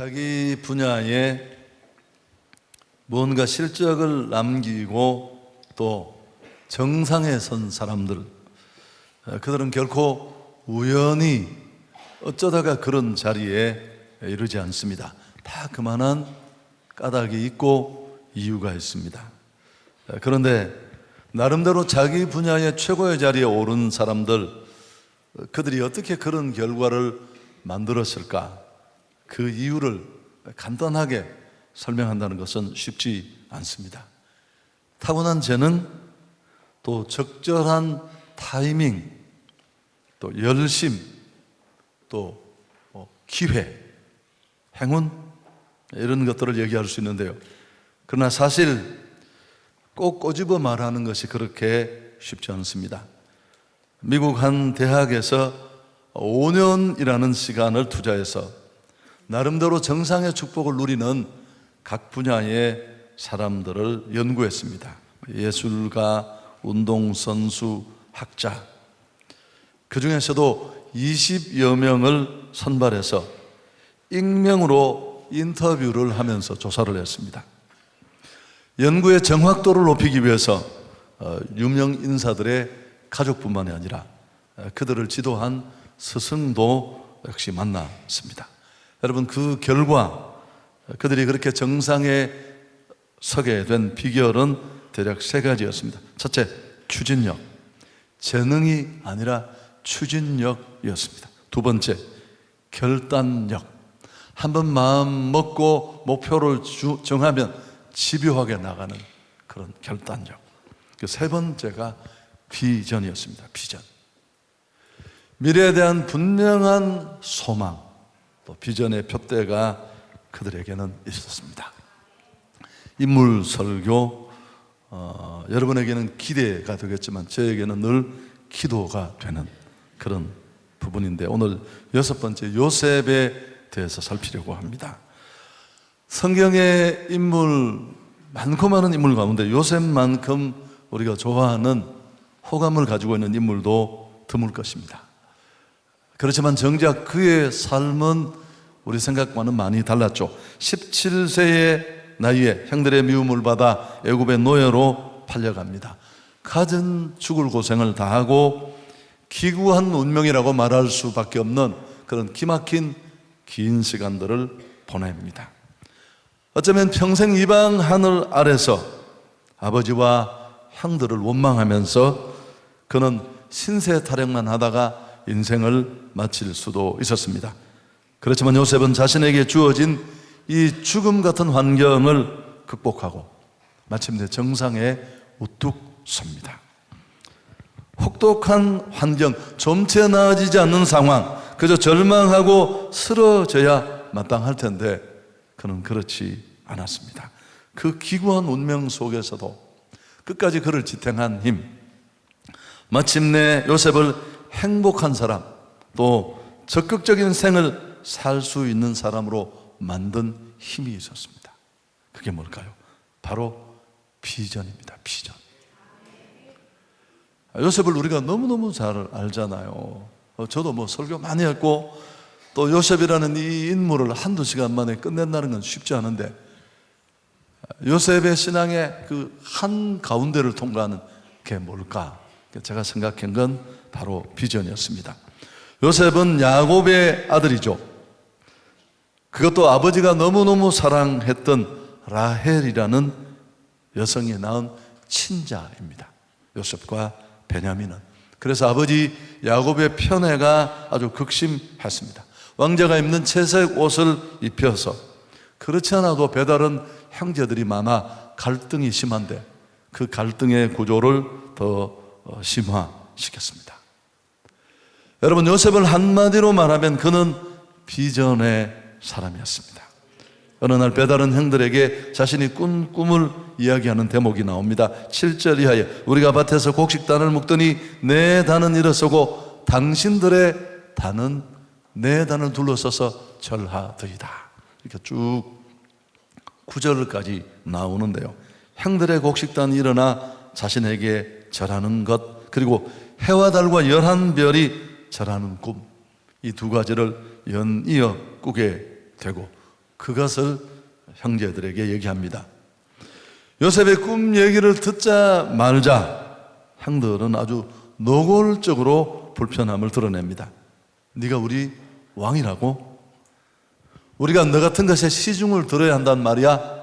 자기 분야에 무언가 실적을 남기고 또 정상에 선 사람들, 그들은 결코 우연히 어쩌다가 그런 자리에 이르지 않습니다. 다 그만한 까닭이 있고 이유가 있습니다. 그런데 나름대로 자기 분야의 최고의 자리에 오른 사람들, 그들이 어떻게 그런 결과를 만들었을까? 그 이유를 간단하게 설명한다는 것은 쉽지 않습니다. 타고난 재능, 또 적절한 타이밍, 또 열심, 또 기회, 행운, 이런 것들을 얘기할 수 있는데요. 그러나 사실 꼭 꼬집어 말하는 것이 그렇게 쉽지 않습니다. 미국 한 대학에서 5년이라는 시간을 투자해서 나름대로 정상의 축복을 누리는 각 분야의 사람들을 연구했습니다. 예술가, 운동선수, 학자, 그 중에서도 20여 명을 선발해서 익명으로 인터뷰를 하면서 조사를 했습니다. 연구의 정확도를 높이기 위해서 유명 인사들의 가족뿐만이 아니라 그들을 지도한 스승도 역시 만났습니다. 여러분, 그 결과 그들이 그렇게 정상에 서게 된 비결은 대략 세 가지였습니다. 첫째, 추진력. 재능이 아니라 추진력이었습니다. 두 번째, 결단력. 한번 마음 먹고 목표를 정하면 집요하게 나가는 그런 결단력. 그 세 번째가 비전이었습니다. 비전. 미래에 대한 분명한 소망, 또 비전의 표대가 그들에게는 있었습니다. 인물 설교, 여러분에게는 기대가 되겠지만 저에게는 늘 기도가 되는 그런 부분인데, 오늘 여섯 번째, 요셉에 대해서 살피려고 합니다. 성경의 인물, 많고 많은 인물 가운데 요셉만큼 우리가 좋아하는 호감을 가지고 있는 인물도 드물 것입니다. 그렇지만 정작 그의 삶은 우리 생각과는 많이 달랐죠. 17세의 나이에 형들의 미움을 받아 애굽의 노예로 팔려갑니다. 갖은 죽을 고생을 다하고 기구한 운명이라고 말할 수밖에 없는 그런 기막힌 긴 시간들을 보냅니다. 어쩌면 평생 이방 하늘 아래서 아버지와 형들을 원망하면서 그는 신세 타령만 하다가 인생을 마칠 수도 있었습니다. 그렇지만 요셉은 자신에게 주어진 이 죽음 같은 환경을 극복하고 마침내 정상에 우뚝 섭니다. 혹독한 환경, 좀채 나아지지 않는 상황, 그저 절망하고 쓰러져야 마땅할 텐데 그는 그렇지 않았습니다. 그 기구한 운명 속에서도 끝까지 그를 지탱한 힘, 마침내 요셉을 행복한 사람, 또 적극적인 생을 살 수 있는 사람으로 만든 힘이 있었습니다. 그게 뭘까요? 바로 비전입니다. 비전. 요셉을 우리가 너무너무 잘 알잖아요. 저도 뭐 설교 많이 했고, 또 요셉이라는 이 인물을 한두 시간 만에 끝낸다는 건 쉽지 않은데, 요셉의 신앙의 그 한 가운데를 통과하는 게 뭘까? 제가 생각한 건 바로 비전이었습니다. 요셉은 야곱의 아들이죠. 그것도 아버지가 너무너무 사랑했던 라헬이라는 여성이 낳은 친자입니다. 요셉과 베냐민은. 그래서 아버지 야곱의 편애가 아주 극심했습니다. 왕자가 입는 채색 옷을 입혀서, 그렇지 않아도 배다른 형제들이 많아 갈등이 심한데 그 갈등의 구조를 더 심화시켰습니다. 여러분, 요셉을 한마디로 말하면 그는 비전의 사람이었습니다. 어느 날 배다른 형들에게 자신이 꾼 꿈을 이야기하는 대목이 나옵니다. 7절 이하에 우리가 밭에서 곡식단을 묶더니 내 단은 일어서고 당신들의 단은 내 단을 둘러서서 절하더이다. 이렇게 쭉 9절까지 나오는데요. 형들의 곡식단이 일어나 자신에게 절하는 것, 그리고 해와 달과 11별이 절하는 꿈, 이 두 가지를 연이어 꾸게 되고 그것을 형제들에게 얘기합니다. 요셉의 꿈 얘기를 듣자 말자 형들은 아주 노골적으로 불편함을 드러냅니다. 네가 우리 왕이라고? 우리가 너 같은 것에 시중을 들어야 한단 말이야?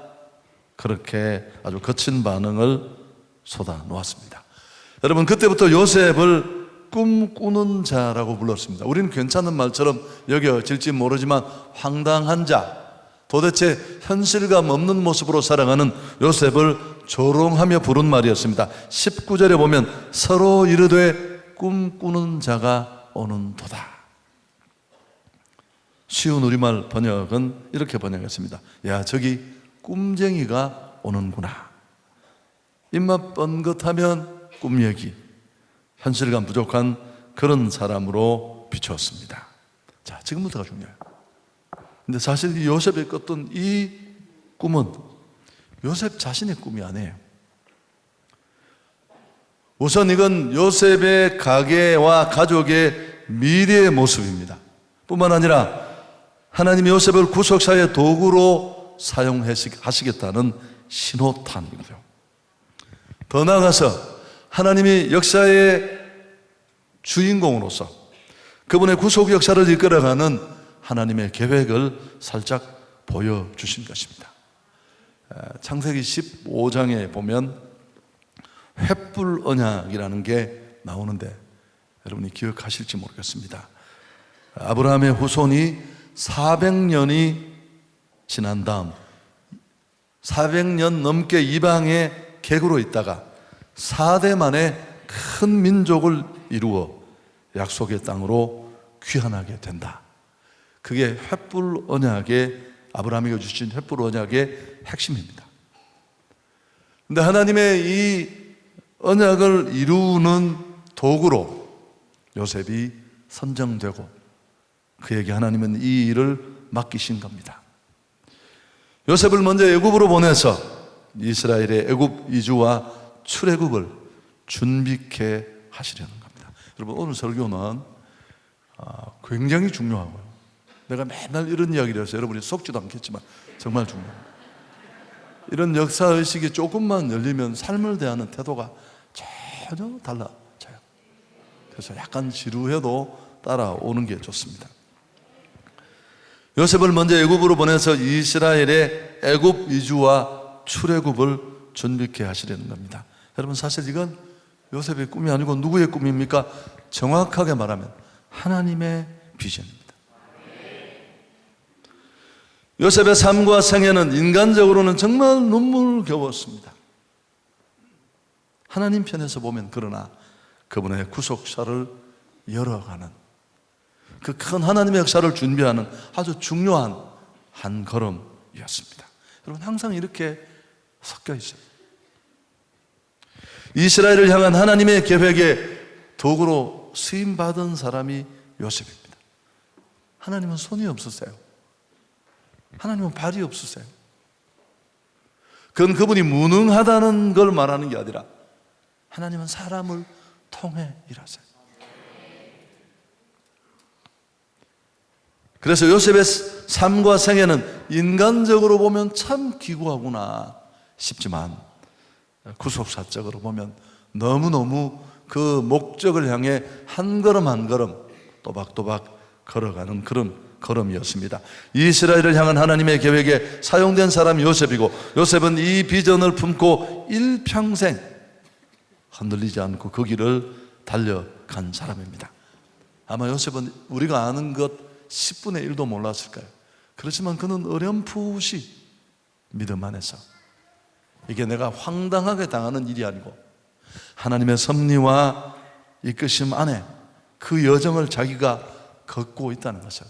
그렇게 아주 거친 반응을 쏟아 놓았습니다. 여러분, 그때부터 요셉을 꿈꾸는 자라고 불렀습니다. 우리는 괜찮은 말처럼 여겨질지 모르지만 황당한 자, 도대체 현실감 없는 모습으로 살아가는 요셉을 조롱하며 부른 말이었습니다. 19절에 보면 서로 이르되 꿈꾸는 자가 오는도다. 쉬운 우리말 번역은 이렇게 번역했습니다. 야, 저기 꿈쟁이가 오는구나. 입맛 뻔긋하면 꿈 얘기, 현실감 부족한 그런 사람으로 비추었습니다. 자, 지금부터가 중요해요. 근데 사실 이 요셉이 꿨던 이 꿈은 요셉 자신의 꿈이 아니에요. 우선 이건 요셉의 가계와 가족의 미래의 모습입니다. 뿐만 아니라 하나님이 요셉을 구속사의 도구로 사용하시겠다는 신호탄이고요. 더 나아가서 하나님이 역사의 주인공으로서 그분의 구속 역사를 이끌어가는 하나님의 계획을 살짝 보여주신 것입니다. 창세기 15장에 보면 횃불 언약이라는 게 나오는데 여러분이 기억하실지 모르겠습니다. 아브라함의 후손이 400년이 지난 다음 400년 넘게 이방의 객으로 있다가 4대 만에 큰 민족을 이루어 약속의 땅으로 귀환하게 된다. 그게 횃불 언약의, 아브라함이 주신 횃불 언약의 핵심입니다. 그런데 하나님의 이 언약을 이루는 도구로 요셉이 선정되고 그에게 하나님은 이 일을 맡기신 겁니다. 요셉을 먼저 애굽으로 보내서 이스라엘의 애굽 이주와 출애굽을 준비케 하시려는 겁니다. 여러분, 오늘 설교는 굉장히 중요하고요. 내가 맨날 이런 이야기를 해서 여러분이 속지도 않겠지만 정말 중요합니다. 이런 역사의식이 조금만 열리면 삶을 대하는 태도가 전혀 달라져요. 그래서 약간 지루해도 따라오는 게 좋습니다. 요셉을 먼저 애굽으로 보내서 이스라엘의 애굽 이주와 출애굽을 준비케 하시려는 겁니다. 여러분, 사실 이건 요셉의 꿈이 아니고 누구의 꿈입니까? 정확하게 말하면 하나님의 비전입니다. 요셉의 삶과 생애는 인간적으로는 정말 눈물겨웠습니다. 하나님 편에서 보면 그러나 그분의 구속사를 열어가는 그 큰 하나님의 역사를 준비하는 아주 중요한 한 걸음이었습니다. 여러분, 항상 이렇게 섞여 있어요. 이스라엘을 향한 하나님의 계획의 도구로 쓰임받은 사람이 요셉입니다. 하나님은 손이 없으세요. 하나님은 발이 없으세요. 그건 그분이 무능하다는 걸 말하는 게 아니라 하나님은 사람을 통해 일하세요. 그래서 요셉의 삶과 생애는 인간적으로 보면 참 기구하구나 싶지만 구속사적으로 보면 너무너무 그 목적을 향해 한 걸음 한 걸음 또박또박 걸어가는 그런 걸음이었습니다. 이스라엘을 향한 하나님의 계획에 사용된 사람이 요셉이고 요셉은 이 비전을 품고 일평생 흔들리지 않고 그 길을 달려간 사람입니다. 아마 요셉은 우리가 아는 것 10분의 1도 몰랐을 거예요. 그렇지만 그는 어렴풋이 믿음 안에서 이게 내가 황당하게 당하는 일이 아니고 하나님의 섭리와 이끄심 안에 그 여정을 자기가 걷고 있다는 것을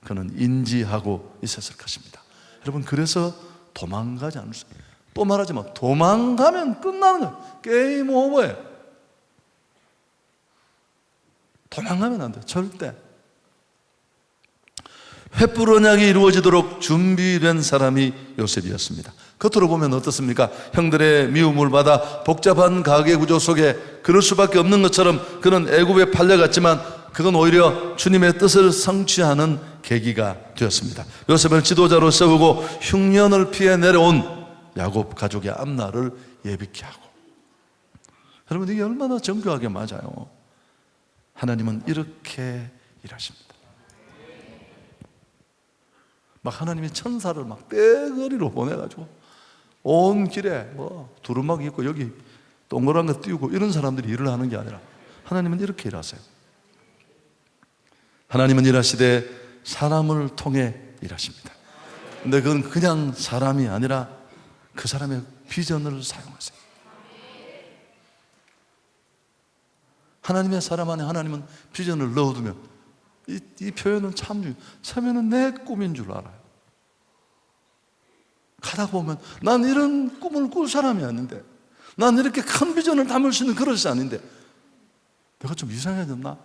그는 인지하고 있었을 것입니다. 여러분, 그래서 도망가지 않으세요. 또 말하지만 도망가면 끝나는 거예요. 게임 오버예요. 도망가면 안 돼요. 절대. 횃불 언약이 이루어지도록 준비된 사람이 요셉이었습니다. 겉으로 보면 어떻습니까? 형들의 미움을 받아 복잡한 가계 구조 속에 그럴 수밖에 없는 것처럼 그는 애굽에 팔려갔지만 그건 오히려 주님의 뜻을 성취하는 계기가 되었습니다. 요셉을 지도자로 세우고 흉년을 피해 내려온 야곱 가족의 앞날을 예비케 하고. 여러분, 이게 얼마나 정교하게 맞아요. 하나님은 이렇게 일하십니다. 막 하나님이 천사를 막 떼거리로 보내가지고 온 길에 뭐 두루마기 있고 여기 동그란 거 띄우고 이런 사람들이 일을 하는 게 아니라 하나님은 이렇게 일하세요. 하나님은 일하시되 사람을 통해 일하십니다. 근데 그건 그냥 사람이 아니라 그 사람의 비전을 사용하세요. 하나님의 사람 안에 하나님은 비전을 넣어두면 이 표현은 참 처음에는 내 꿈인 줄 알아요. 가다 보면 난 이런 꿈을 꿀 사람이 아닌데, 난 이렇게 큰 비전을 담을 수 있는 그릇이 아닌데 내가 좀 이상해졌나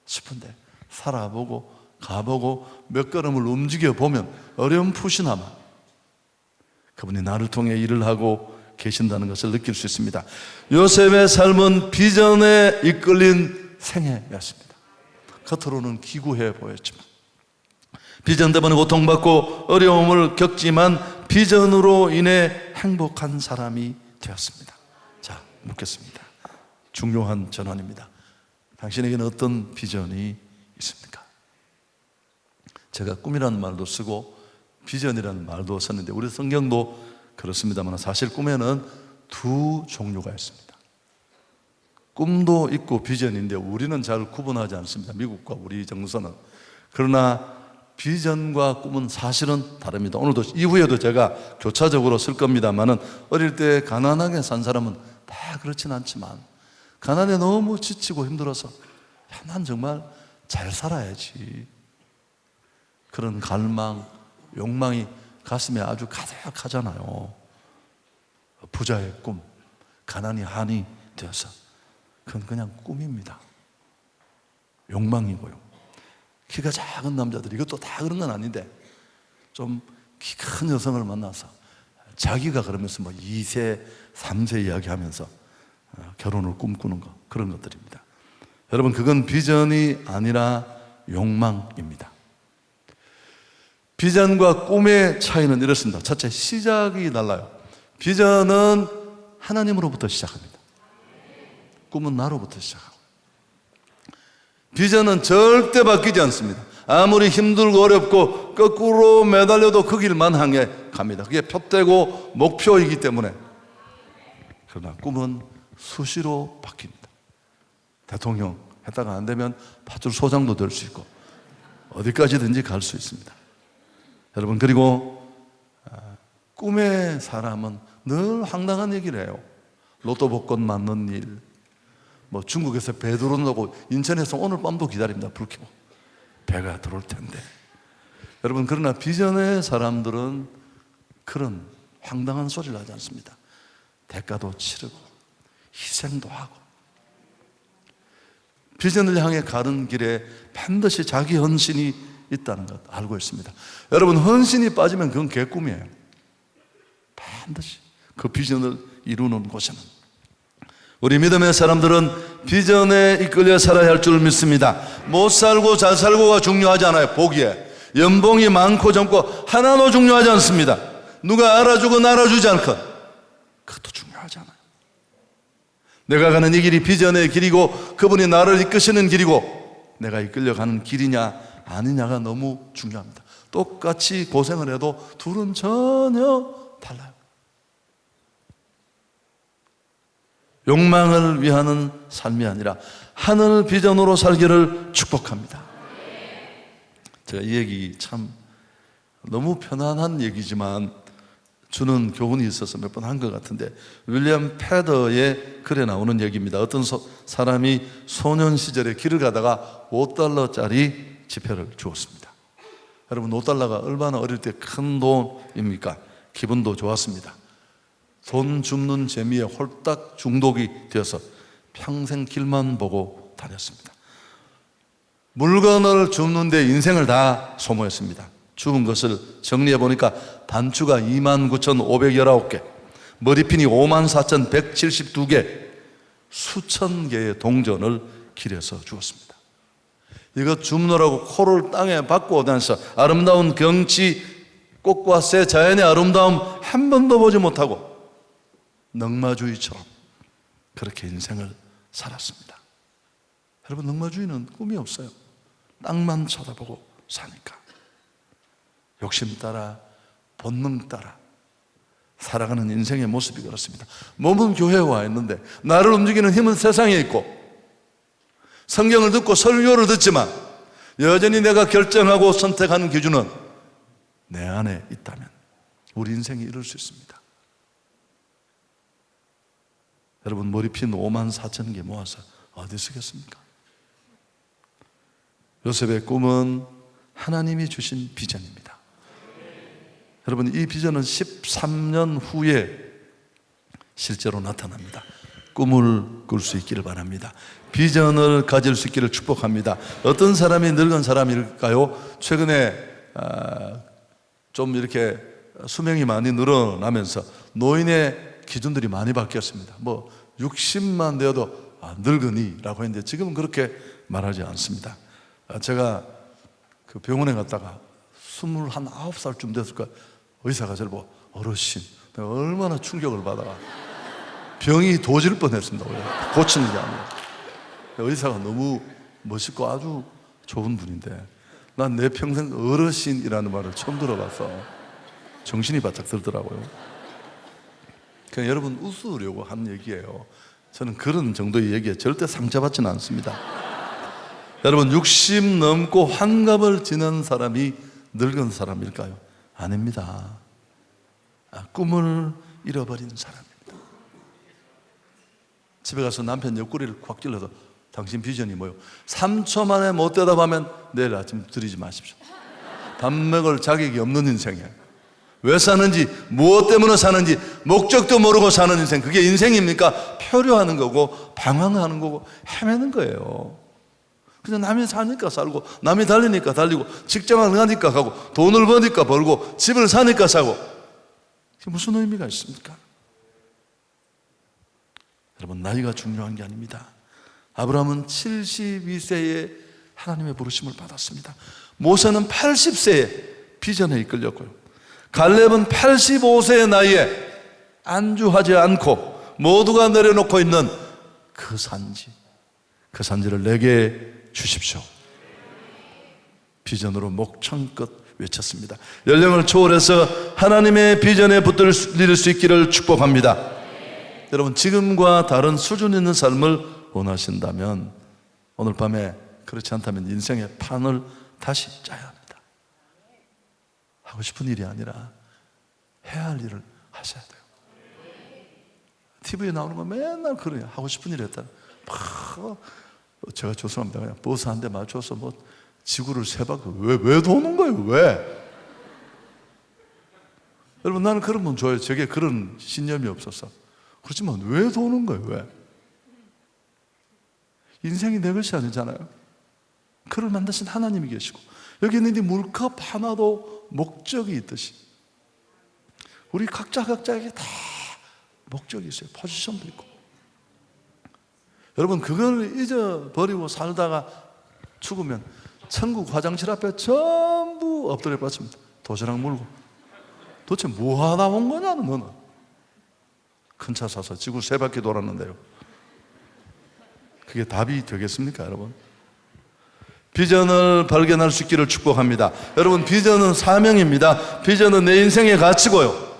싶은데 살아보고 가보고 몇 걸음을 움직여보면 어렴풋이나마 그분이 나를 통해 일을 하고 계신다는 것을 느낄 수 있습니다. 요셉의 삶은 비전에 이끌린 생애였습니다. 겉으로는 기구해 보였지만, 비전 때문에 고통받고 어려움을 겪지만 비전으로 인해 행복한 사람이 되었습니다. 자, 묻겠습니다. 중요한 전환입니다. 당신에게는 어떤 비전이 있습니까? 제가 꿈이라는 말도 쓰고 비전이라는 말도 썼는데 우리 성경도 그렇습니다만 사실 꿈에는 두 종류가 있습니다. 꿈도 있고 비전인데 우리는 잘 구분하지 않습니다. 미국과 우리 정서는. 그러나 비전과 꿈은 사실은 다릅니다. 오늘도 이후에도 제가 교차적으로 쓸 겁니다만은 어릴 때 가난하게 산 사람은 다 그렇진 않지만 가난에 너무 지치고 힘들어서 난 정말 잘 살아야지, 그런 갈망, 욕망이 가슴에 아주 가득하잖아요. 부자의 꿈, 가난이 한이 되어서 그건 그냥 꿈입니다. 욕망이고요. 키가 작은 남자들이, 이것도 다 그런 건 아닌데 좀 키 큰 여성을 만나서 자기가 그러면서 뭐 2세, 3세 이야기하면서 결혼을 꿈꾸는 거, 그런 것들입니다. 여러분, 그건 비전이 아니라 욕망입니다. 비전과 꿈의 차이는 이렇습니다. 첫째, 시작이 달라요. 비전은 하나님으로부터 시작합니다. 꿈은 나로부터 시작하고. 비전은 절대 바뀌지 않습니다. 아무리 힘들고 어렵고 거꾸로 매달려도 그 길만 향해 갑니다. 그게 표대고 목표이기 때문에. 그러나 꿈은 수시로 바뀝니다. 대통령 했다가 안 되면 파출소장도 될 수 있고 어디까지든지 갈 수 있습니다. 여러분, 그리고 꿈의 사람은 늘 황당한 얘기를 해요. 로또 복권 맞는 일, 뭐 중국에서 배 들어온다고 인천에서 오늘 밤도 기다립니다. 불 켜고 배가 들어올 텐데. 여러분, 그러나 비전의 사람들은 그런 황당한 소리를 하지 않습니다. 대가도 치르고 희생도 하고 비전을 향해 가는 길에 반드시 자기 헌신이 있다는 것 알고 있습니다. 여러분, 헌신이 빠지면 그건 개꿈이에요. 반드시 그 비전을 이루는 곳에는 우리 믿음의 사람들은 비전에 이끌려 살아야 할 줄 믿습니다. 못 살고 잘 살고가 중요하지 않아요. 보기에 연봉이 많고 적고 하나도 중요하지 않습니다. 누가 알아주건 알아주지 않건 그것도 중요하지 않아요. 내가 가는 이 길이 비전의 길이고 그분이 나를 이끄시는 길이고 내가 이끌려가는 길이냐 아니냐가 너무 중요합니다. 똑같이 고생을 해도 둘은 전혀 달라요. 욕망을 위하는 삶이 아니라 하늘 비전으로 살기를 축복합니다. 제가 이 얘기 참 너무 편안한 얘기지만 주는 교훈이 있어서 몇 번 한 것 같은데, 윌리엄 패더의 글에 나오는 얘기입니다. 어떤 사람이 소년 시절에 길을 가다가 $5짜리 지폐를 주었습니다. 여러분, $5가 얼마나 어릴 때 큰 돈입니까? 기분도 좋았습니다. 돈 줍는 재미에 홀딱 중독이 되어서 평생 길만 보고 다녔습니다. 물건을 줍는데 인생을 다 소모했습니다. 주운 것을 정리해 보니까 단추가 29,519개, 머리핀이 54,172개, 수천 개의 동전을 길에서 주었습니다. 이거 줍느라고 코를 땅에 박고 다녀서 아름다운 경치, 꽃과 새 자연의 아름다움 한 번도 보지 못하고 넉마주의처럼 그렇게 인생을 살았습니다. 여러분, 넉마주의는 꿈이 없어요. 땅만 쳐다보고 사니까. 욕심 따라, 본능 따라 살아가는 인생의 모습이 그렇습니다. 몸은 교회에 와 있는데 나를 움직이는 힘은 세상에 있고, 성경을 듣고 설교를 듣지만 여전히 내가 결정하고 선택하는 기준은 내 안에 있다면 우리 인생이 이룰 수 있습니다. 여러분, 머리핀 54,000개 모아서 어디 쓰겠습니까? 요셉의 꿈은 하나님이 주신 비전입니다. 여러분, 이 비전은 13년 후에 실제로 나타납니다. 꿈을 꿀 수 있기를 바랍니다. 비전을 가질 수 있기를 축복합니다. 어떤 사람이 늙은 사람일까요? 최근에 좀 이렇게 수명이 많이 늘어나면서 노인의 기준들이 많이 바뀌었습니다. 뭐 60만 되어도 늙은이라고 했는데 지금은 그렇게 말하지 않습니다. 제가 그 병원에 갔다가 29살쯤 됐을 거야. 의사가 저를 보고 어르신, 내가 얼마나 충격을 받아가 병이 도질 뻔했습니다. 고치는 게 아니라. 의사가 너무 멋있고 아주 좋은 분인데 난 내 평생 어르신이라는 말을 처음 들어봐서 정신이 바짝 들더라고요. 그냥 여러분 웃으려고 한 얘기예요. 저는 그런 정도의 얘기에 절대 상처받지는 않습니다. 여러분, 60 넘고 환갑을 지난 사람이 늙은 사람일까요? 아닙니다. 꿈을 잃어버린 사람입니다. 집에 가서 남편 옆구리를 콱 찔러서 당신 비전이 뭐요? 3초 만에 못 대답하면 내일 아침 드리지 마십시오. 밥 먹을 자격이 없는 인생이에요. 왜 사는지, 무엇 때문에 사는지 목적도 모르고 사는 인생, 그게 인생입니까? 표류하는 거고 방황하는 거고 헤매는 거예요. 그냥 남이 사니까 살고, 남이 달리니까 달리고, 직장을 가니까 가고, 돈을 버니까 벌고, 집을 사니까 사고, 그게 무슨 의미가 있습니까? 여러분, 나이가 중요한 게 아닙니다. 아브라함은 72세에 하나님의 부르심을 받았습니다. 모세는 80세에 비전에 이끌렸고요. 갈렙은 85세의 나이에 안주하지 않고 모두가 내려놓고 있는 그 산지, 그 산지를 내게 주십시오. 비전으로 목청껏 외쳤습니다. 연령을 초월해서 하나님의 비전에 붙들 수 있기를 축복합니다. 여러분, 지금과 다른 수준 있는 삶을 원하신다면 오늘 밤에 그렇지 않다면 인생의 판을 다시 짜야 합니다. 하고 싶은 일이 아니라 해야 할 일을 하셔야 돼요. TV에 나오는 거 맨날 그래요. 하고 싶은 일 했다. 제가 죄송합니다. 그냥 버스 한 대 맞춰서 뭐 지구를 세 바퀴 왜 도는 거예요? 왜? 여러분, 나는 그런 분 좋아해요. 제게 그런 신념이 없어서. 그렇지만 왜 도는 거예요? 왜? 인생이 내 것이 아니잖아요. 그를 만드신 하나님이 계시고 여기 있는 이 물컵 하나도 목적이 있듯이 우리 각자에게 다 목적이 있어요. 포지션도 있고. 여러분, 그걸 잊어버리고 살다가 죽으면 천국 화장실 앞에 전부 엎드려 뻗습니다. 도시락 물고. 도대체 뭐 하다 온 거냐 너는? 큰 차 사서 지구 세 바퀴 돌았는데요. 그게 답이 되겠습니까, 여러분? 비전을 발견할 수 있기를 축복합니다. 여러분, 비전은 사명입니다. 비전은 내 인생의 가치고요.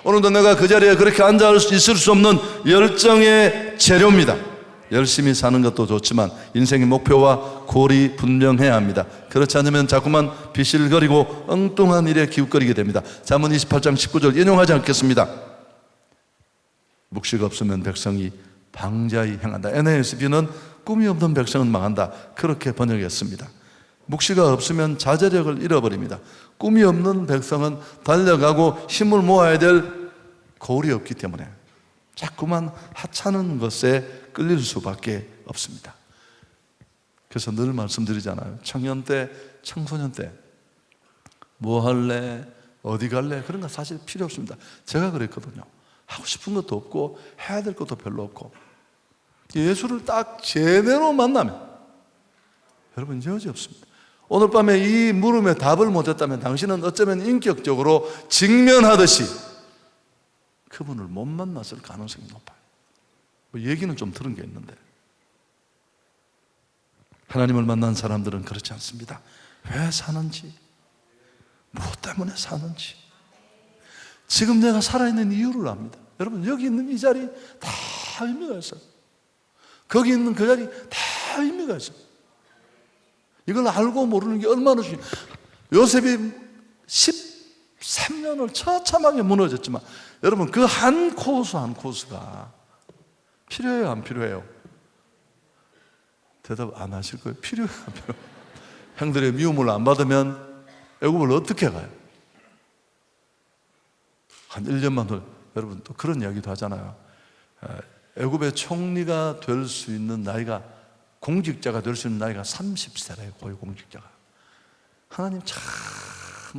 오늘도 내가 그 자리에 그렇게 앉아 있을 수 없는 열정의 재료입니다. 열심히 사는 것도 좋지만 인생의 목표와 골이 분명해야 합니다. 그렇지 않으면 자꾸만 비실거리고 엉뚱한 일에 기웃거리게 됩니다. 잠언 28장 19절 인용하지 않겠습니다. 묵시가 없으면 백성이 방자히 행한다. NASB는 꿈이 없는 백성은 망한다. 그렇게 번역했습니다. 묵시가 없으면 자제력을 잃어버립니다. 꿈이 없는 백성은 달려가고 힘을 모아야 될 거울이 없기 때문에 자꾸만 하찮은 것에 끌릴 수밖에 없습니다. 그래서 늘 말씀드리잖아요. 청년 때, 청소년 때 뭐 할래? 어디 갈래? 그런 거 사실 필요 없습니다. 제가 그랬거든요. 하고 싶은 것도 없고 해야 될 것도 별로 없고 예수를 딱 제대로 만나면 여러분, 여지 없습니다. 오늘 밤에 이 물음에 답을 못했다면 당신은 어쩌면 인격적으로 직면하듯이 그분을 못 만났을 가능성이 높아요. 뭐 얘기는 좀 들은 게 있는데, 하나님을 만난 사람들은 그렇지 않습니다. 왜 사는지, 무엇 때문에 사는지, 지금 내가 살아있는 이유를 압니다. 여러분, 여기 있는 이 자리 다 의미가 있어요. 거기 있는 그 자리 다 의미가 있어요. 이걸 알고 모르는 게 얼마나 중요해요. 요셉이 13년을 처참하게 무너졌지만, 여러분, 그 한 코스 한 코스가 필요해요, 안 필요해요? 대답 안 하실 거예요? 필요해요, 안 필요해요? 형들의 미움을 안 받으면 애굽을 어떻게 가요? 한 1년만 더. 여러분, 또 그런 이야기도 하잖아요. 애굽의 총리가 될 수 있는 나이가, 공직자가 될 수 있는 나이가 30세래요, 고위공직자가. 하나님 참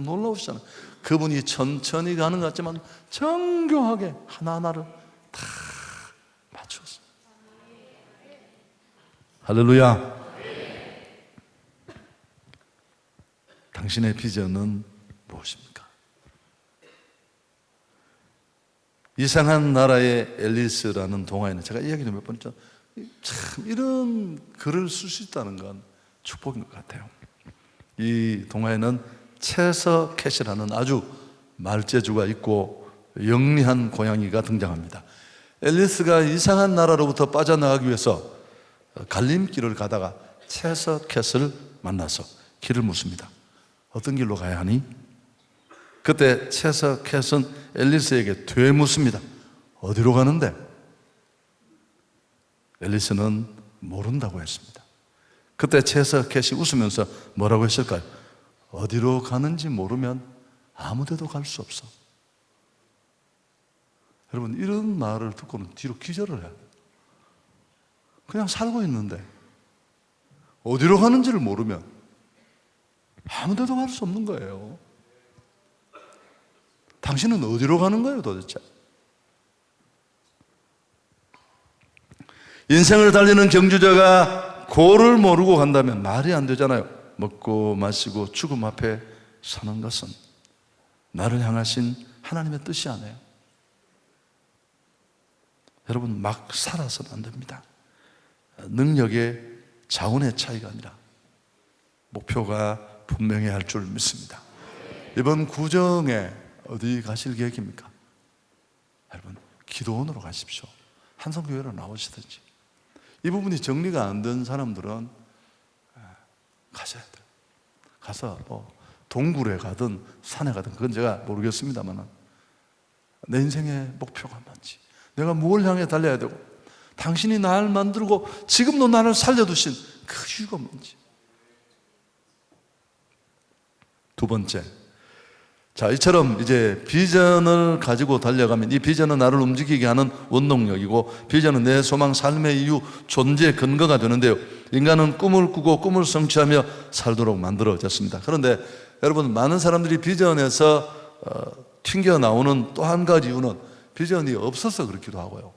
놀라우시잖아요. 그분이 천천히 가는 것 같지만 정교하게 하나하나를 다 맞추었어요. 할렐루야. 당신의 비전은 무엇입니까? 이상한 나라의 앨리스라는 동화에는, 제가 이야기를 몇 번 했죠. 참 이런 글을 쓸 수 있다는 건 축복인 것 같아요. 이 동화에는 채서캣이라는 아주 말재주가 있고 영리한 고양이가 등장합니다. 앨리스가 이상한 나라로부터 빠져나가기 위해서 갈림길을 가다가 채서캣을 만나서 길을 묻습니다. 어떤 길로 가야 하니? 그때 채서캣은 앨리스에게 되묻습니다. 어디로 가는데? 앨리스는 모른다고 했습니다. 그때 채서캣이 웃으면서 뭐라고 했을까요? 어디로 가는지 모르면 아무 데도 갈 수 없어. 여러분, 이런 말을 듣고는 뒤로 기절을 해요. 그냥 살고 있는데 어디로 가는지를 모르면 아무 데도 갈 수 없는 거예요. 당신은 어디로 가는 거예요, 도대체? 인생을 달리는 경주자가 고를 모르고 간다면 말이 안 되잖아요. 먹고 마시고 죽음 앞에 사는 것은 나를 향하신 하나님의 뜻이 아니에요. 여러분, 막 살아서는 안 됩니다. 능력의 자원의 차이가 아니라 목표가 분명해야 할 줄 믿습니다. 이번 구정에 어디 가실 계획입니까? 여러분, 기도원으로 가십시오. 한성교회로 나오시든지. 이 부분이 정리가 안 된 사람들은 가셔야 돼요. 가서 동굴에 가든 산에 가든, 그건 제가 모르겠습니다만, 내 인생의 목표가 뭔지, 내가 무엇을 향해 달려야 되고, 당신이 나를 만들고 지금도 나를 살려두신 그 이유가 뭔지. 두 번째, 자, 이처럼 이제 비전을 가지고 달려가면 이 비전은 나를 움직이게 하는 원동력이고, 비전은 내 소망, 삶의 이유, 존재의 근거가 되는데요, 인간은 꿈을 꾸고 꿈을 성취하며 살도록 만들어졌습니다. 그런데 여러분, 많은 사람들이 비전에서 튕겨나오는 또 한 가지 이유는 비전이 없어서 그렇기도 하고요,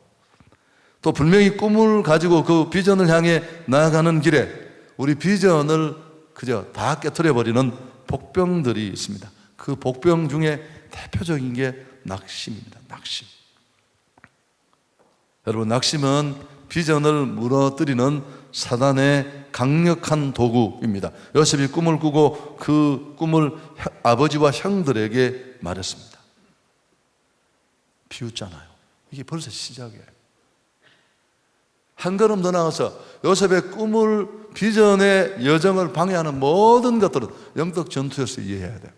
또 분명히 꿈을 가지고 그 비전을 향해 나아가는 길에 우리 비전을 그저 다 깨트려버리는 복병들이 있습니다. 그 복병 중에 대표적인 게 낙심입니다. 낙심. 여러분, 낙심은 비전을 무너뜨리는 사단의 강력한 도구입니다. 요셉이 꿈을 꾸고 그 꿈을 아버지와 형들에게 말했습니다. 비웃잖아요. 이게 벌써 시작이에요. 한 걸음 더 나가서 요셉의 꿈을, 비전의 여정을 방해하는 모든 것들은 영적 전투에서 이해해야 돼요.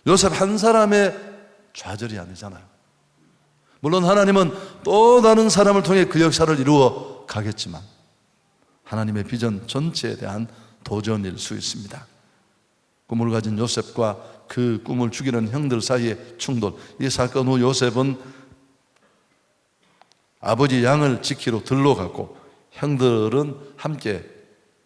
요셉 한 사람의 좌절이 아니잖아요. 물론 하나님은 또 다른 사람을 통해 그 역사를 이루어 가겠지만 하나님의 비전 전체에 대한 도전일 수 있습니다. 꿈을 가진 요셉과 그 꿈을 죽이는 형들 사이의 충돌, 이 사건 후 요셉은 아버지 양을 지키러 들러 갔고, 형들은 함께,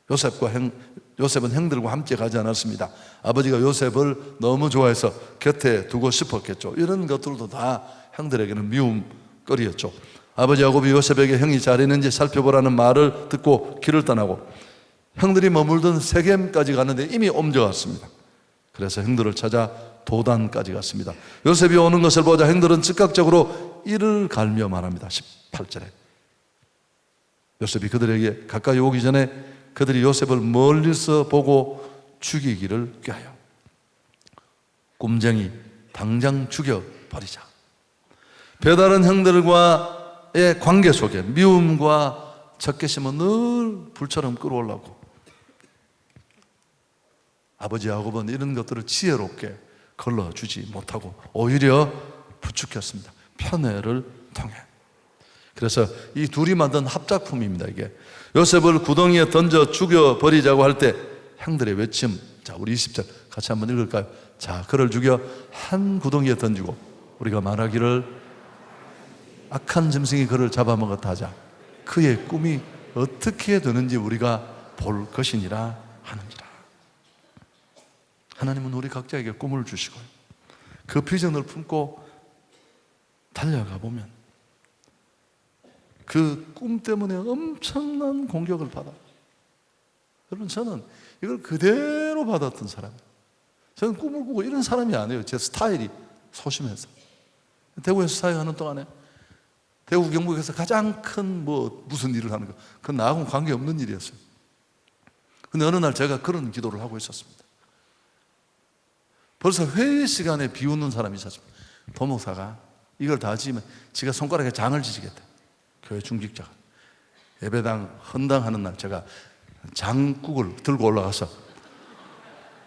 요셉은 형들과 함께 가지 않았습니다. 아버지가 요셉을 너무 좋아해서 곁에 두고 싶었겠죠. 이런 것들도 다 형들에게는 미움거리였죠. 아버지 야곱이 요셉에게 형이 잘했는지 살펴보라는 말을 듣고 길을 떠나고, 형들이 머물던 세겜까지 가는데 이미 옮겨갔습니다. 그래서 형들을 찾아 도단까지 갔습니다. 요셉이 오는 것을 보자 형들은 즉각적으로 이를 갈며 말합니다. 18절에 요셉이 그들에게 가까이 오기 전에 그들이 요셉을 멀리서 보고 죽이기를 꾀하여 꿈쟁이 당장 죽여버리자. 배다른 형들과의 관계 속에 미움과 적개심은 늘 불처럼 끌어올라오고 아버지 야곱은 이런 것들을 지혜롭게 걸러주지 못하고 오히려 부추겼습니다. 편애를 통해. 그래서 이 둘이 만든 합작품입니다. 이게 요셉을 구덩이에 던져 죽여버리자고 할 때 형들의 외침, 자 우리 20절 같이 한번 읽을까요? 자, 그를 죽여 한 구덩이에 던지고 우리가 말하기를 악한 짐승이 그를 잡아먹었다 하자. 그의 꿈이 어떻게 되는지 우리가 볼 것이니라 하는지라. 하나님은 우리 각자에게 꿈을 주시고요, 그 비전을 품고 달려가 보면 그 꿈 때문에 엄청난 공격을 받아. 여러분, 저는 이걸 그대로 받았던 사람이에요. 저는 꿈을 꾸고 이런 사람이 아니에요. 제 스타일이 소심해서. 대구에서 사역하는 동안에 대구 경북에서 가장 큰 무슨 일을 하는 거, 그건 나하고는 관계없는 일이었어요. 근데 어느 날 제가 그런 기도를 하고 있었습니다. 벌써 회의 시간에 비웃는 사람이 있었습니다. 도목사가 이걸 다 지으면 지가 손가락에 장을 지지겠다. 교회 중직자가. 예배당 헌당하는 날 제가 장국을 들고 올라가서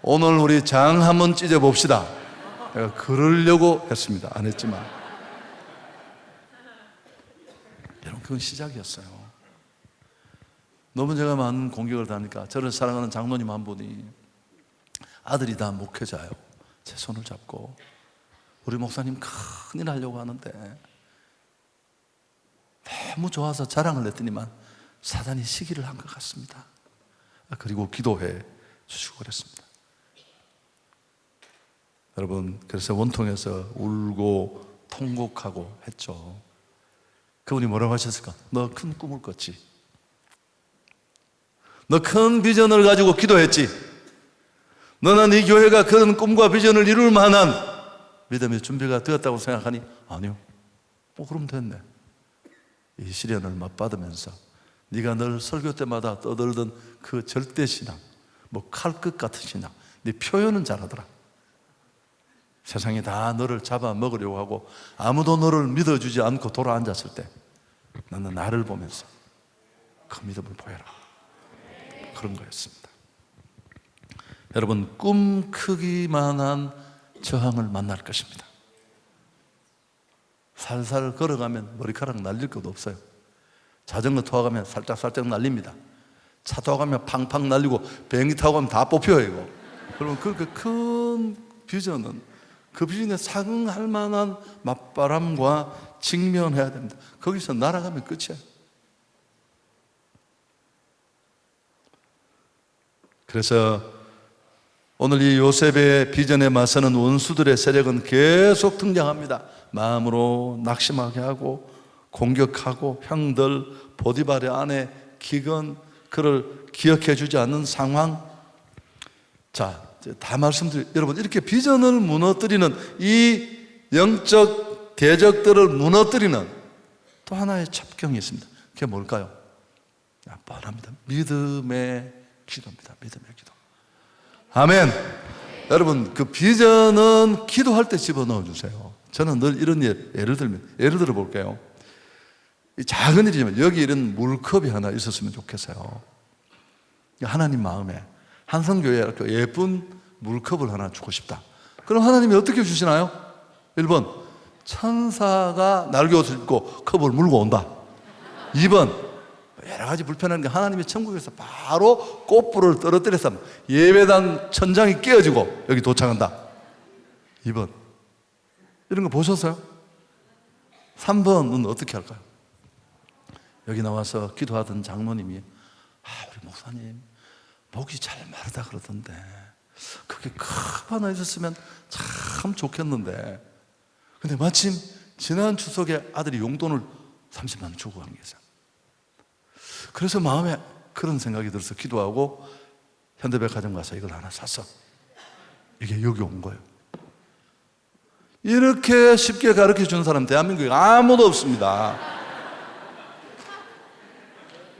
오늘 우리 장 한번 찢어봅시다. 내가 그러려고 했습니다. 안 했지만 여러분, 그건 시작이었어요. 너무 제가 많은 공격을 당하니까 저를 사랑하는 장로님 한 분이 아들이 다 목회자예요. 제 손을 잡고 우리 목사님 큰일 하려고 하는데 너무 좋아서 자랑을 했더니만 사단이 시기를 한 것 같습니다. 그리고 기도해 주시고 그랬습니다. 여러분, 그래서 원통에서 울고 통곡하고 했죠. 그분이 뭐라고 하셨을까? 너 큰 꿈을 꿨지. 너 큰 비전을 가지고 기도했지. 너는 이 교회가 그런 꿈과 비전을 이룰 만한 믿음의 준비가 되었다고 생각하니? 아니요. 그럼 됐네. 이 시련을 맛받으면서 네가 늘 설교 때마다 떠들던 그 절대신앙, 칼끝 같은 신앙, 네 표현은 잘하더라. 세상이 다 너를 잡아먹으려고 하고 아무도 너를 믿어주지 않고 돌아앉았을 때 너는 나를 보면서 그 믿음을 보여라. 그런 거였습니다. 여러분, 꿈 크기만한 저항을 만날 것입니다. 살살 걸어가면 머리카락 날릴 것도 없어요. 자전거 타고 가면 살짝 날립니다. 차 타고 가면 팡팡 날리고 비행기 타고 가면 다 뽑혀요, 이거. 그러면 그렇게 큰 비전은 그 비전에 상응할 만한 맞바람과 직면해야 됩니다. 거기서 날아가면 끝이에요. 그래서 오늘 이 요셉의 비전에 맞서는 원수들의 세력은 계속 등장합니다. 마음으로 낙심하게 하고 공격하고 형들 보디발의 아내 기근, 그를 기억해 주지 않는 상황. 자, 다 여러분, 이렇게 비전을 무너뜨리는 이 영적 대적들을 무너뜨리는 또 하나의 첩경이 있습니다. 그게 뭘까요? 뻔합니다. 믿음의 기도입니다. 믿음의 기도. 아멘. 여러분, 그 비전은 기도할 때 집어넣어 주세요. 저는 늘 이런 예를 들어 볼게요. 작은 일이지만 여기 이런 물컵이 하나 있었으면 좋겠어요. 하나님 마음에 한성교회에 이렇게 예쁜 물컵을 하나 주고 싶다. 그럼 하나님이 어떻게 주시나요? 1번, 천사가 날개옷을 입고 컵을 물고 온다. 2번, 여러 가지 불편한 게 하나님이 천국에서 바로 꽃불을 떨어뜨려서 예배당 천장이 깨어지고 여기 도착한다. 2번, 이런 거 보셨어요? 3번은 어떻게 할까요? 여기 나와서 기도하던 장로님이 우리 목사님 목이 잘 마르다 그러던데 그게 컵 하나 있었으면 참 좋겠는데, 근데 마침 지난 추석에 아들이 용돈을 30만 원 주고 간 게 있어요. 그래서 마음에 그런 생각이 들어서 기도하고 현대백화점 가서 이걸 하나 샀어. 이게 여기 온 거예요. 이렇게 쉽게 가르쳐 준 사람 대한민국에 아무도 없습니다.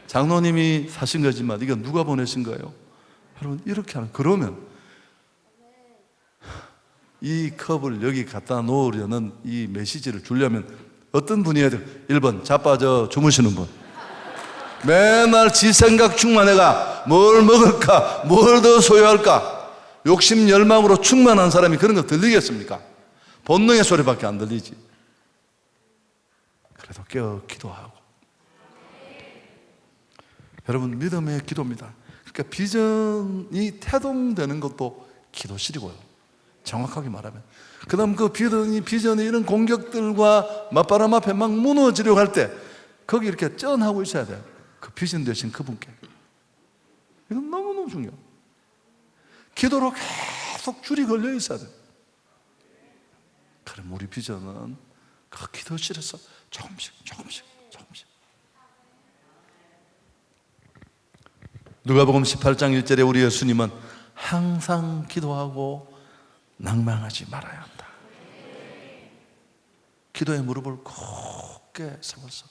장로님이 사신 거지만 이건 누가 보내신 거예요? 여러분, 이렇게 하는, 그러면 이 컵을 여기 갖다 놓으려는 이 메시지를 주려면 어떤 분이어야 돼요? 1번, 자빠져 주무시는 분. 맨날 지 생각 충만해가 뭘 먹을까, 뭘 더 소유할까, 욕심 열망으로 충만한 사람이 그런 거 들리겠습니까? 본능의 소리밖에 안 들리지. 그래도 깨어 기도하고. 여러분, 믿음의 기도입니다. 그러니까 비전이 태동되는 것도 기도실이고요, 정확하게 말하면. 그 다음 그 비전이 이런 공격들과 맞바람 앞에 막 무너지려고 할 때 거기 이렇게 쩐하고 있어야 돼요. 그 비전 되신 그분께. 이건 너무너무 중요해요. 기도로 계속 줄이 걸려 있어야 돼요. 그럼 우리 비전은 그 기도실에서 조금씩 누가복음 18장 1절에 우리 예수님은 항상 기도하고 낭망하지 말아야 한다. 기도의 무릎을 굳게 세워서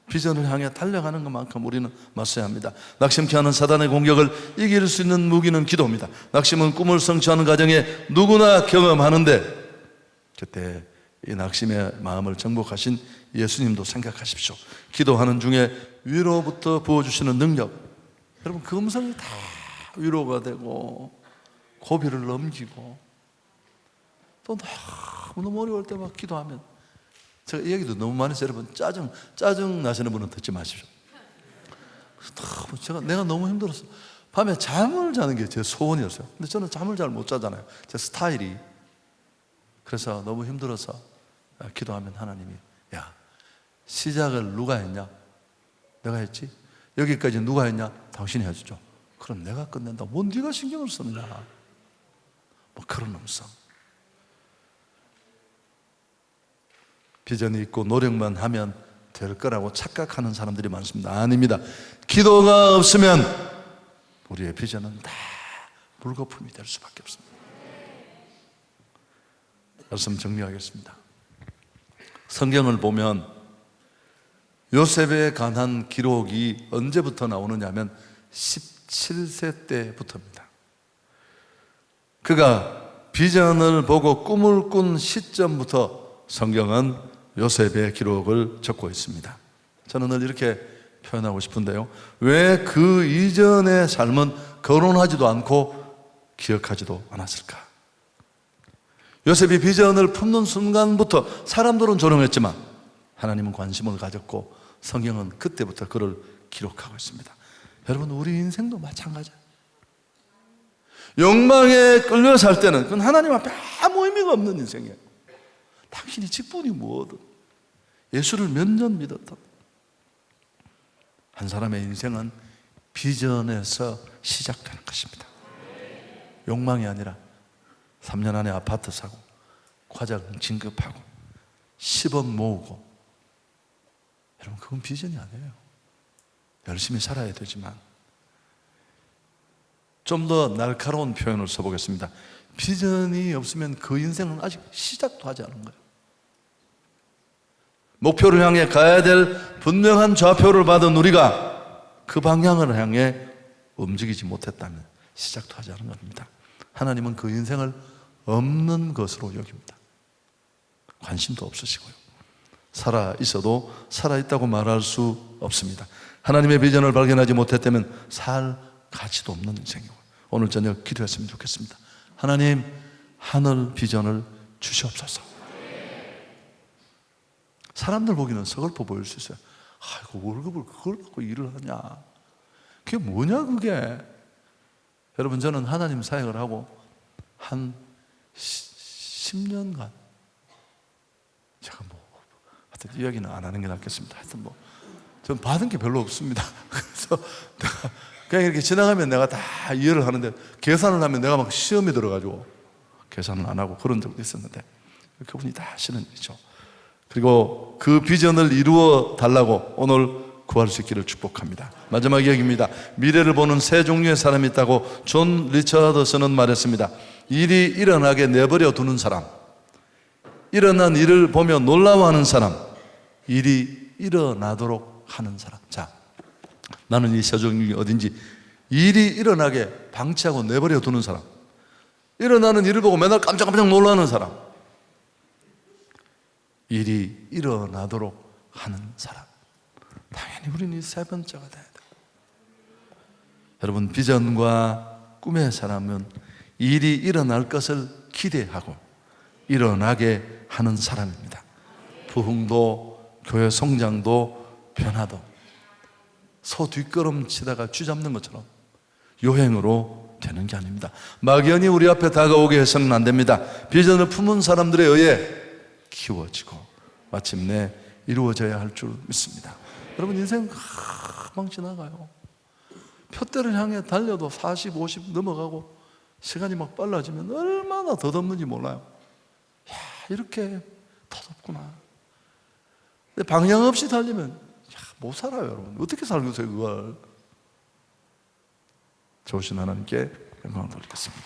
비전을 향해 달려가는 것만큼 우리는 맞서야 합니다. 낙심케 하는 사단의 공격을 이길 수 있는 무기는 기도입니다. 낙심은 꿈을 성취하는 과정에 누구나 경험하는데, 그때 이 낙심의 마음을 정복하신 예수님도 생각하십시오. 기도하는 중에 위로부터 부어주시는 능력, 여러분, 그 음성이 다 위로가 되고 고비를 넘기고, 또 너무 어려울 때 막 기도하면, 제가 이 얘기도 너무 많이 해서 여러분 짜증 나시는 분은 듣지 마십시오. 내가 너무 힘들었어. 밤에 잠을 자는 게 제 소원이었어요. 근데 저는 잠을 잘 못 자잖아요, 제 스타일이. 그래서 너무 힘들어서 기도하면 하나님이, 야, 시작을 누가 했냐? 내가 했지. 여기까지 누가 했냐? 당신이 해주죠. 그럼 내가 끝낸다. 뭐 네가 신경을 쓰느냐? 뭐 그런 음성. 비전이 있고 노력만 하면 될 거라고 착각하는 사람들이 많습니다. 아닙니다. 기도가 없으면 우리의 비전은 다 물거품이 될 수밖에 없습니다. 말씀 정리하겠습니다. 성경을 보면 요셉에 관한 기록이 언제부터 나오느냐 하면 17세 때부터입니다. 그가 비전을 보고 꿈을 꾼 시점부터 성경은 요셉의 기록을 적고 있습니다. 저는 늘 이렇게 표현하고 싶은데요, 왜 그 이전의 삶은 거론하지도 않고 기억하지도 않았을까? 요셉이 비전을 품는 순간부터 사람들은 조롱했지만 하나님은 관심을 가졌고 성경은 그때부터 그를 기록하고 있습니다. 여러분, 우리 인생도 마찬가지예요. 욕망에 끌려 살 때는 그건 하나님 앞에 아무 의미가 없는 인생이에요. 당신이 직분이 뭐든, 예수를 몇 년 믿었든, 한 사람의 인생은 비전에서 시작되는 것입니다. 욕망이 아니라 3년 안에 아파트 사고, 과장 진급하고, 10억 모으고, 여러분, 그건 비전이 아니에요. 열심히 살아야 되지만, 좀 더 날카로운 표현을 써보겠습니다. 비전이 없으면 그 인생은 아직 시작도 하지 않은 거예요. 목표를 향해 가야 될 분명한 좌표를 받은 우리가 그 방향을 향해 움직이지 못했다면 시작도 하지 않은 겁니다. 하나님은 그 인생을 없는 것으로 여깁니다. 관심도 없으시고요, 살아있어도 살아있다고 말할 수 없습니다. 하나님의 비전을 발견하지 못했다면 살 가치도 없는 인생이고, 오늘 저녁 기도했으면 좋겠습니다. 하나님, 하늘 비전을 주시옵소서. 사람들 보기는 서글퍼 보일 수 있어요. 아이고, 월급을 그걸 받고 일을 하냐, 그게 뭐냐 그게. 여러분, 저는 하나님 사역을 하고 한 10년간 제가 하여튼 이야기는 안 하는 게 낫겠습니다. 하여튼 전 받은 게 별로 없습니다. 그래서 내가 그냥 이렇게 지나가면 내가 다 이해를 하는데, 계산을 하면 내가 막 시험이 들어가지고 계산을 안 하고 그런 적도 있었는데, 그분이 다 하시는 일이죠. 그리고 그 비전을 이루어 달라고 오늘 구할 수 있기를 축복합니다. 마지막 이야기입니다. 미래를 보는 세 종류의 사람이 있다고 존 리처더슨은 말했습니다. 일이 일어나게 내버려 두는 사람, 일어난 일을 보며 놀라워하는 사람, 일이 일어나도록 하는 사람. 자, 나는 이 세 종류이 어딘지, 일이 일어나게 방치하고 내버려 두는 사람, 일어나는 일을 보고 맨날 깜짝깜짝 놀라는 사람, 일이 일어나도록 하는 사람. 당연히 우리는 이 세 번째가 돼야 돼요. 여러분, 비전과 꿈의 사람은 일이 일어날 것을 기대하고 일어나게 하는 사람입니다. 부흥도 교회 성장도 변화도 소 뒷걸음 치다가 쥐 잡는 것처럼 요행으로 되는 게 아닙니다. 막연히 우리 앞에 다가오게 해서는 안 됩니다. 비전을 품은 사람들에 의해 키워지고 마침내 이루어져야 할 줄 믿습니다. 여러분, 인생 금방 지나가요. 표대를 향해 달려도 40, 50 넘어가고 시간이 막 빨라지면 얼마나 덧없는지 몰라요. 야, 이렇게 덧없구나. 근데 방향 없이 달리면 못 살아요, 여러분. 어떻게 살겠어요, 그걸? 좋으신 하나님께 영광을 돌리겠습니다.